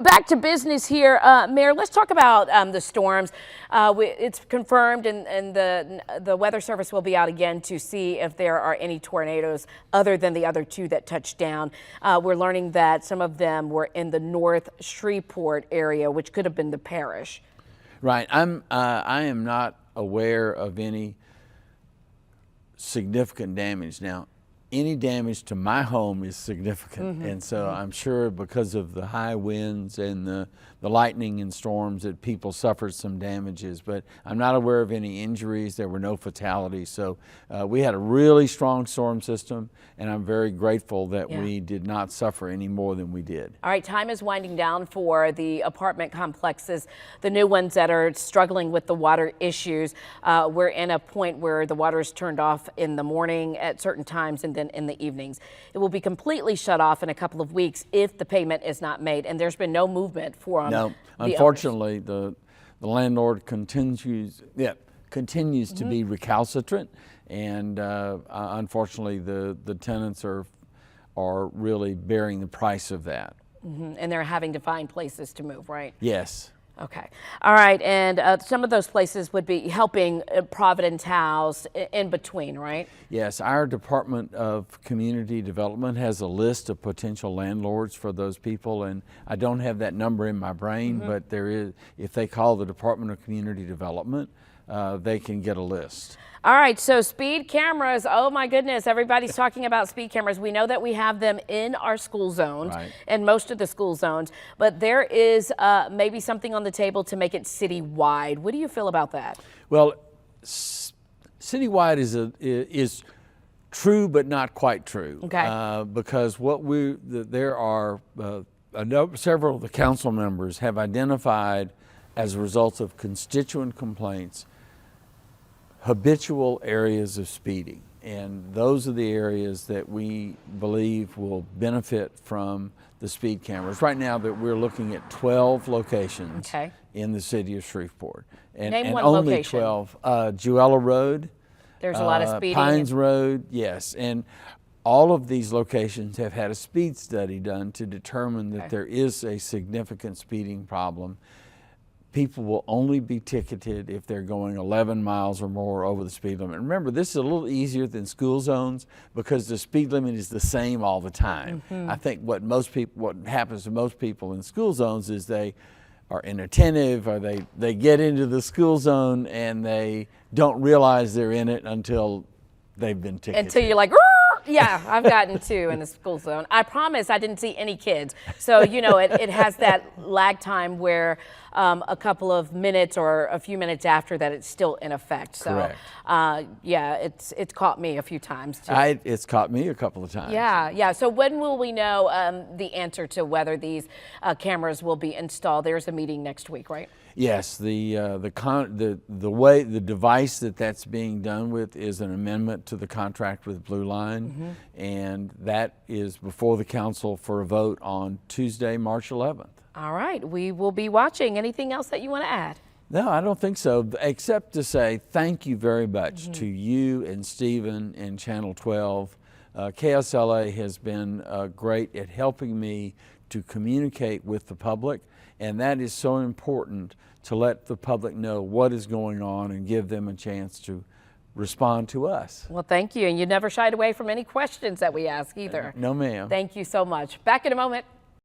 Back to business here, Mayor. Let's talk about the storms. It's confirmed, and the Weather Service will be out again to see if there are any tornadoes other than the other two that touched down. We're learning that some of them were in the North Shreveport area, which could have been the parish. Right. I am not aware of any significant damage now. Any damage to my home is significant, and so I'm sure because of the high winds and the lightning and storms that people suffered some damages, but I'm not aware of any injuries. There were no fatalities, so we had a really strong storm system, and I'm very grateful that we did not suffer any more than we did. All right, time is winding down for the apartment complexes, the new ones that are struggling with the water issues. We're in a point where the water is turned off in the morning at certain times and then in the evenings. It will be completely shut off in a couple of weeks if the payment is not made, and there's been no movement for No, unfortunately, the landlord continues to be recalcitrant, and unfortunately, the tenants are really bearing the price of that. And they're having to find places to move, right? Yes. Okay. All right. And some of those places would be helping Providence House in between, right? Yes. Our Department of Community Development has a list of potential landlords for those people, and I don't have that number in my brain, but there is, if they call the Department of Community Development, they can get a list. All right, so speed cameras, oh my goodness, everybody's talking about speed cameras. We know that we have them in our school zones, and most of the school zones, but there is maybe something on the table to make it citywide. What do you feel about that? Well, citywide is true, but not quite true. Okay. Because there are several of the council members have identified, as a result of constituent complaints, habitual areas of speeding, and those are the areas that we believe will benefit from the speed cameras. Right now that we're looking at 12 locations in the city of Shreveport, and one only location. 12. Jewella Road, there's a lot of speeding. Pines Road, yes, and all of these locations have had a speed study done to determine that there is a significant speeding problem. People will only be ticketed if they're going 11 miles or more over the speed limit. Remember, this is a little easier than school zones because the speed limit is the same all the time. I think what happens to most people in school zones is they are inattentive, or they get into the school zone and they don't realize they're in it until they've been ticketed. Until you're like, yeah, I've gotten two in the school zone. I promise I didn't see any kids. So, you know, it has that lag time where a couple of minutes or a few minutes after that it's still in effect. So, yeah, it's caught me a few times too. It's caught me a couple of times. Yeah. So when will we know the answer to whether these cameras will be installed? There's a meeting next week, right? Yes, the device that's being done with is an amendment to the contract with Blue Line, and that is before the council for a vote on Tuesday, March 11th. All right, we will be watching. Anything else that you want to add? No, I don't think so, except to say thank you very much to you and Stephen and Channel 12. KSLA has been great at helping me to communicate with the public, and that is so important, to let the public know what is going on and give them a chance to respond to us. Well, thank you. And you never shied away from any questions that we ask either. No, ma'am. Thank you so much. Back in a moment.